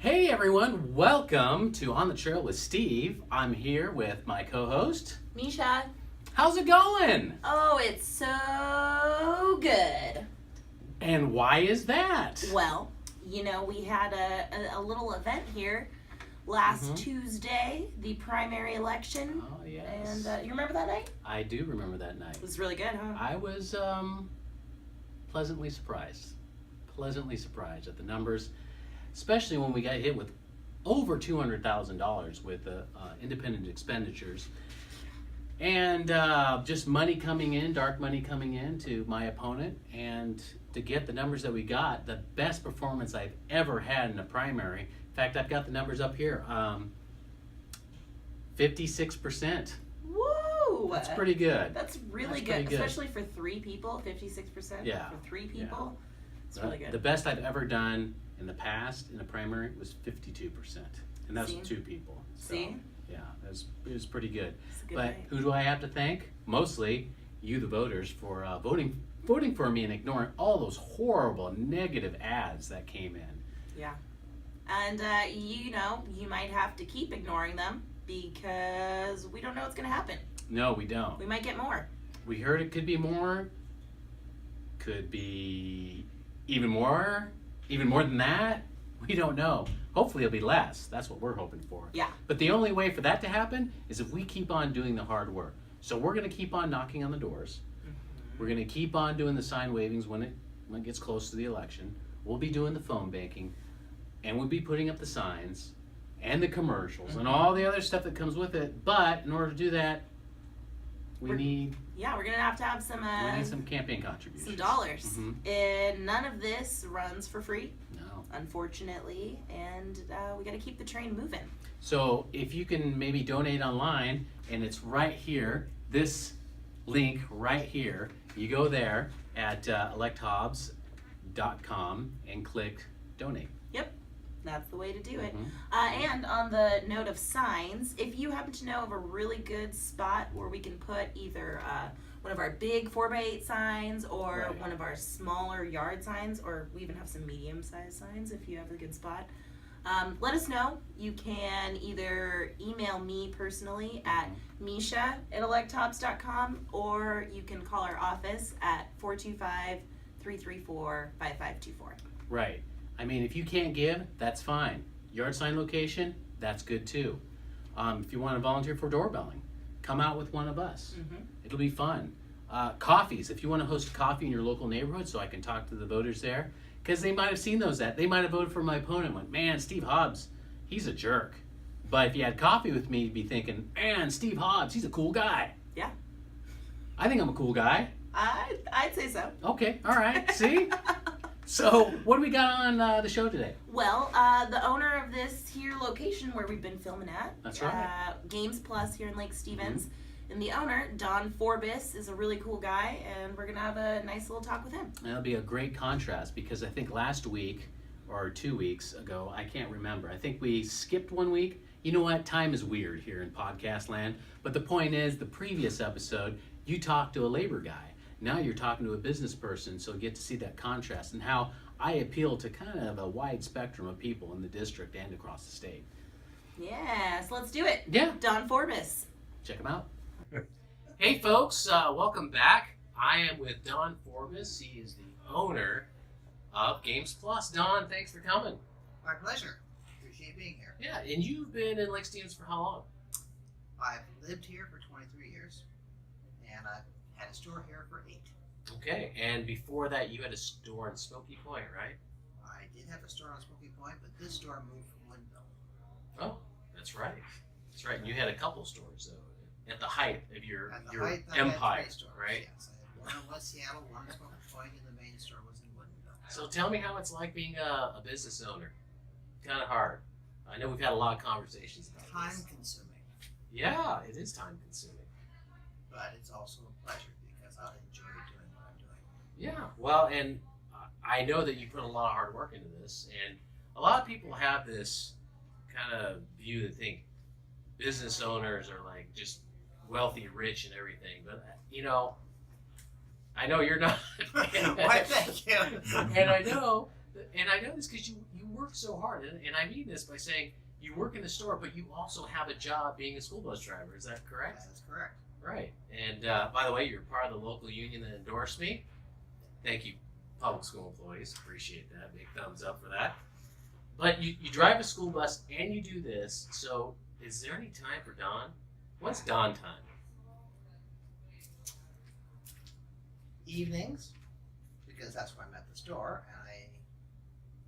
Hey everyone, welcome to On the Trail with Steve. I'm here with my co-host, Misha. How's it going? Oh, it's so good. And why is that? Well, we had a little event here last Tuesday, the primary election. Oh, yes. And you remember that night? I do remember that night. It was really good, huh? I was pleasantly surprised. Pleasantly surprised at the numbers, especially when we got hit with over $200,000 with independent expenditures. And just money coming in, dark money coming in to my opponent. And to get the numbers that we got, the best performance I've ever had in a primary. In fact, I've got the numbers up here. 56%. Woo! That's pretty good. That's really good, especially for three people, 56%. Yeah. For three people, it's really good. The best I've ever done in the past in a primary was 52%. And that's with two people. So, See? Yeah, it was pretty good. Good but night. Who do I have to thank? Mostly you, the voters, for voting for me and ignoring all those horrible negative ads that came in. Yeah. And, you might have to keep ignoring them because we don't know what's going to happen. No, we don't. We might get more. We heard it could be more. Could be even more than that. We don't know. Hopefully it'll be less. That's what we're hoping for. Yeah. But the only way for that to happen is if we keep on doing the hard work. So we're going to keep on knocking on the doors. We're going to keep on doing the sign wavings when it gets close to the election. We'll be doing the phone banking, and we'll be putting up the signs and the commercials and all the other stuff that comes with it. But in order to do that, we need we're gonna have to have some campaign contributions, some dollars. And none of this runs for free. No, unfortunately, and we got to keep the train moving. So if you can maybe donate online, and it's right here, this link right here. You go there at electhobbs.com and click donate. Yep, that's the way to do it. And on the note of signs, if you happen to know of a really good spot where we can put either one of our big 4x8 signs or one of our smaller yard signs, or we even have some medium-sized signs if you have a good spot, let us know. You can either email me personally at misha@electhobbs.com, or you can call our office at 425-334-5524. Right. I mean, if you can't give, that's fine. Yard sign location, that's good too. If you want to volunteer for doorbelling, come out with one of us. It'll be fun. Coffees, if you want to host a coffee in your local neighborhood so I can talk to the voters there, because they might have seen they might have voted for my opponent and went, man, Steve Hobbs, he's a jerk. But if you had coffee with me, you'd be thinking, man, Steve Hobbs, he's a cool guy. Yeah. I think I'm a cool guy. I'd say so. Okay, all right, see? So, what do we got on the show today? Well, the owner of this here location where we've been filming at. That's right. Games Plus here in Lake Stevens. And the owner, Don Forbis, is a really cool guy, and we're going to have a nice little talk with him. That'll be a great contrast because I think last week or 2 weeks ago, I can't remember. I think we skipped 1 week. You know what? Time is weird here in podcast land. But the point is, the previous episode, you talked to a labor guy. Now you're talking to a business person, so you get to see that contrast and how I appeal to kind of a wide spectrum of people in the district and across the state. Yeah, so let's do it. Yeah. Don Forbis. Check him out. Hey folks, welcome back. I am with Don Forbis. He is the owner of Games Plus. Don, thanks for coming. My pleasure. Appreciate being here. Yeah, and you've been in Lake Stevens for how long? I've lived here for 23 years, and I've had a store here for 8. Okay, and before that you had a store in Smoky Point, right? I did have a store on Smoky Point, but this store moved from Woodville. Oh, that's right. That's right. And you had a couple stores, though, at the height of your I empire, had 3 stores, right? Yes, I had one in West Seattle, one in Smoky Point, and the main store was in Woodville. So tell me how it's like being a business owner. Kind of hard. I know we've had a lot of conversations about this. Time consuming, Yeah, it is time consuming. but it's also a pleasure because I enjoy doing what I'm doing. Yeah, well, and I know that you put a lot of hard work into this, and a lot of people have this kind of view that think business owners are like just wealthy, rich, and everything. But I know you're not. Why, thank you. And I know And I know this because you work so hard, and I mean this by saying you work in the store, but you also have a job being a school bus driver. Is that correct? That is correct. Right. And by the way, you're part of the local union that endorsed me. Thank you, public school employees. Appreciate that. Big thumbs up for that. But you drive a school bus and you do this. So is there any time for Don? What's Don time? Evenings, because that's when I'm at the store, and I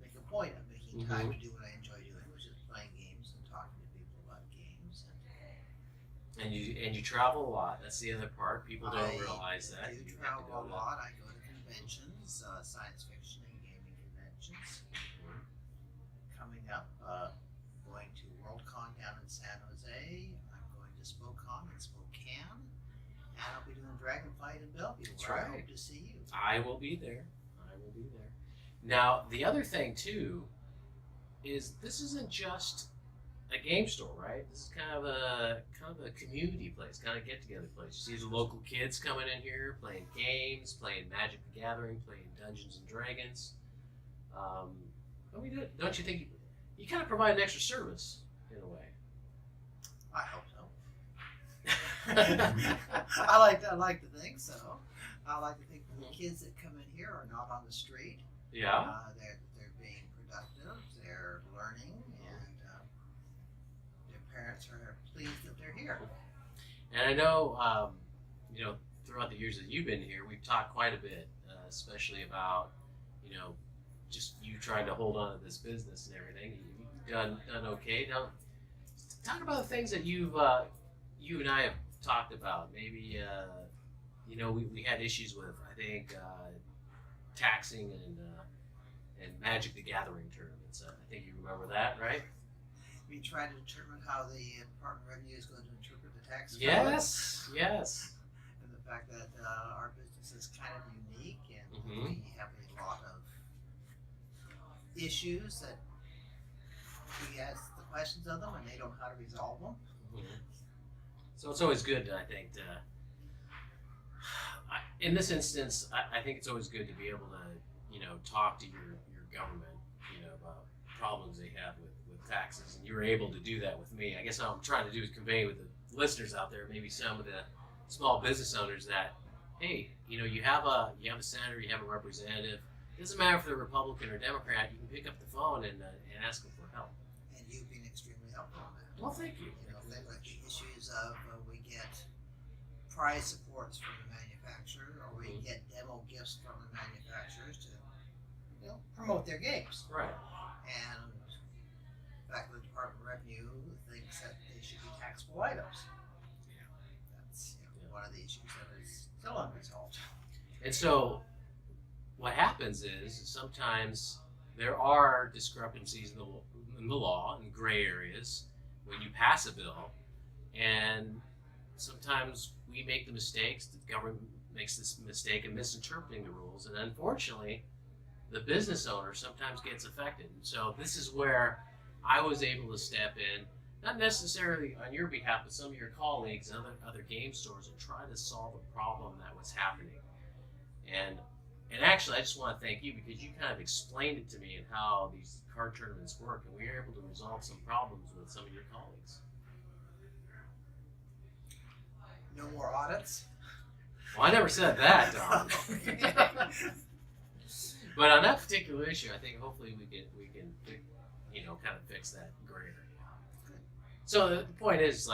make a point of making time to do what I enjoy doing, which is playing games and talking to people about games. And you travel a lot. That's the other part. People don't realize that. I do You have to travel go a lot. I go to conventions, science fiction and gaming conventions. Coming up, going to Worldcon down in San Jose. I'm going to SpokeCon in Spokane. And I'll be doing Dragonflight in Bellevue. That's where I right. hope to see you. I will be there. I will be there. Now, the other thing too is this isn't just a game store, right? This is kind of a community place, kind of get together place. You see the local kids coming in here playing games, playing Magic the Gathering, playing Dungeons and Dragons. Don't you think you kind of provide an extra service in a way? I hope so. I like to think so. I like to think the kids that come in here are not on the street. Yeah. They're being productive. They're learning, and their parents are pleased that they're here. And I know, throughout the years that you've been here, we've talked quite a bit, especially about, just you trying to hold on to this business and everything. You've done okay. Now, talk about the things that you and I have talked about. Maybe, we had issues with, I think, taxing and Magic the Gathering tournaments. I think you remember that, right? We try to determine how the Department of Revenue is going to interpret the tax code. Yes. And the fact that our business is kind of unique, and we have a lot of issues that we ask the questions of them, and they don't know how to resolve them. So it's always good, I think, in this instance, I think it's always good to be able to, talk to your government, about problems they have with taxes, and you were able to do that with me. I guess what I'm trying to do is convey with the listeners out there, maybe some of the small business owners, that, hey, you have a senator, you have a representative. It doesn't matter if they're Republican or Democrat. You can pick up the phone and ask them for help. And you've been extremely helpful on that. Well, thank you. Things like the issues of we get prize supports from the manufacturer, or we get demo gifts from the manufacturers to promote their games. Right. And the fact that the Department of Revenue thinks that they should be taxable items. That's one of the issues that is still unresolved. And so what happens is sometimes there are discrepancies in the law and gray areas when you pass a bill, and sometimes we make the mistakes, the government makes this mistake in misinterpreting the rules, and unfortunately the business owner sometimes gets affected. And so this is where I was able to step in, not necessarily on your behalf, but some of your colleagues and other game stores, and try to solve a problem that was happening. And actually, I just want to thank you, because you kind of explained it to me and how these card tournaments work, and we were able to resolve some problems with some of your colleagues. No more audits. Well, I never said that, Don. But on that particular issue, I think hopefully we can kind of fix that gray area. So the point is,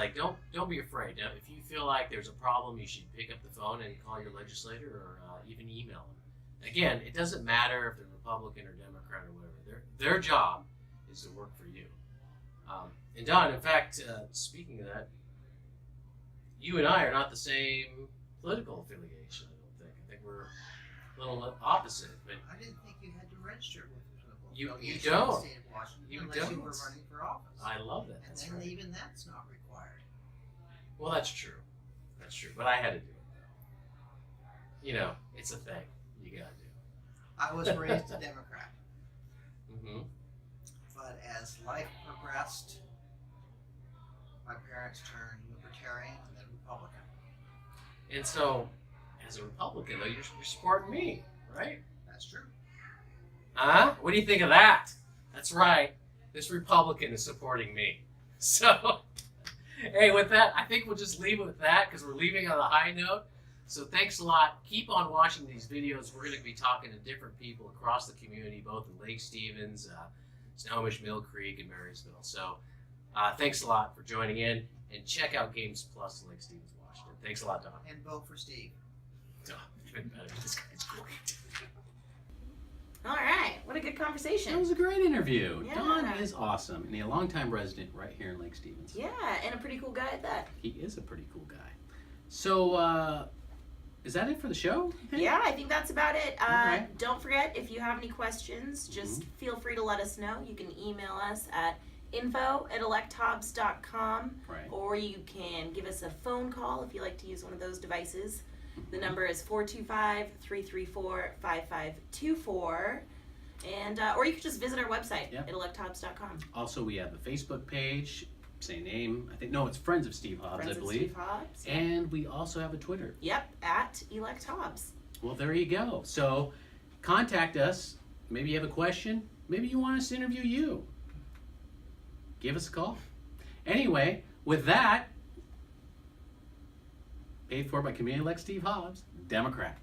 don't be afraid. Now, if you feel like there's a problem, you should pick up the phone and call your legislator, or even email them. Again, it doesn't matter if they're Republican or Democrat or whatever. Their job is to work for you. And Don, in fact, speaking of that, you and I are not the same political affiliation, I don't think. I think we're a little opposite. But I didn't think you had to register with the political You affiliation don't. in the state of Washington You unless you don't. were running for office. I love that. And That's then right. even that's not required. Well, that's true. That's true. But I had to do it, though. It's a thing you gotta do. I was raised a Democrat, Mm-hmm. but as life progressed, my parents turned Libertarian and then Republican. And so, as a Republican, though, you're supporting me, right? That's true. Huh? What do you think of that? That's right. This Republican is supporting me. So, hey, with that, I think we'll just leave it with that because we're leaving on a high note. So thanks a lot. Keep on watching these videos. We're going to be talking to different people across the community, both in Lake Stevens, Snohomish, Mill Creek, and Marysville. So thanks a lot for joining in, and check out Games Plus in Lake Stevens, Washington. Thanks a lot, Don. And vote for Steve. Oh, even better. This guy's great. All right, what a good That conversation. was a great interview. Yeah. Don is awesome, and he's a longtime resident right here in Lake Stevens. Yeah, and a pretty cool guy at that. He is a pretty cool guy. So, is that it for the show? Yeah, I think that's about it. right. Don't forget, if you have any questions, just feel free to let us know. You can email us at info@electhobbs.com, Right. or you can give us a phone call if you like to use one of those devices. The number is 425-334-5524. And, or you could just visit our website Yep. at electhobbs.com. Also, we have the Facebook page, same name. I think, no, it's Friends of Steve Hobbs, Friends I of believe. Steve Hobbs. And we also have a Twitter. Yep, at Elect Hobbs. Well, there you go. So, contact us. Maybe you have a question. Maybe you want us to interview you. Give us a call. Anyway, with that, paid for by community like Steve Hobbs, Democrat.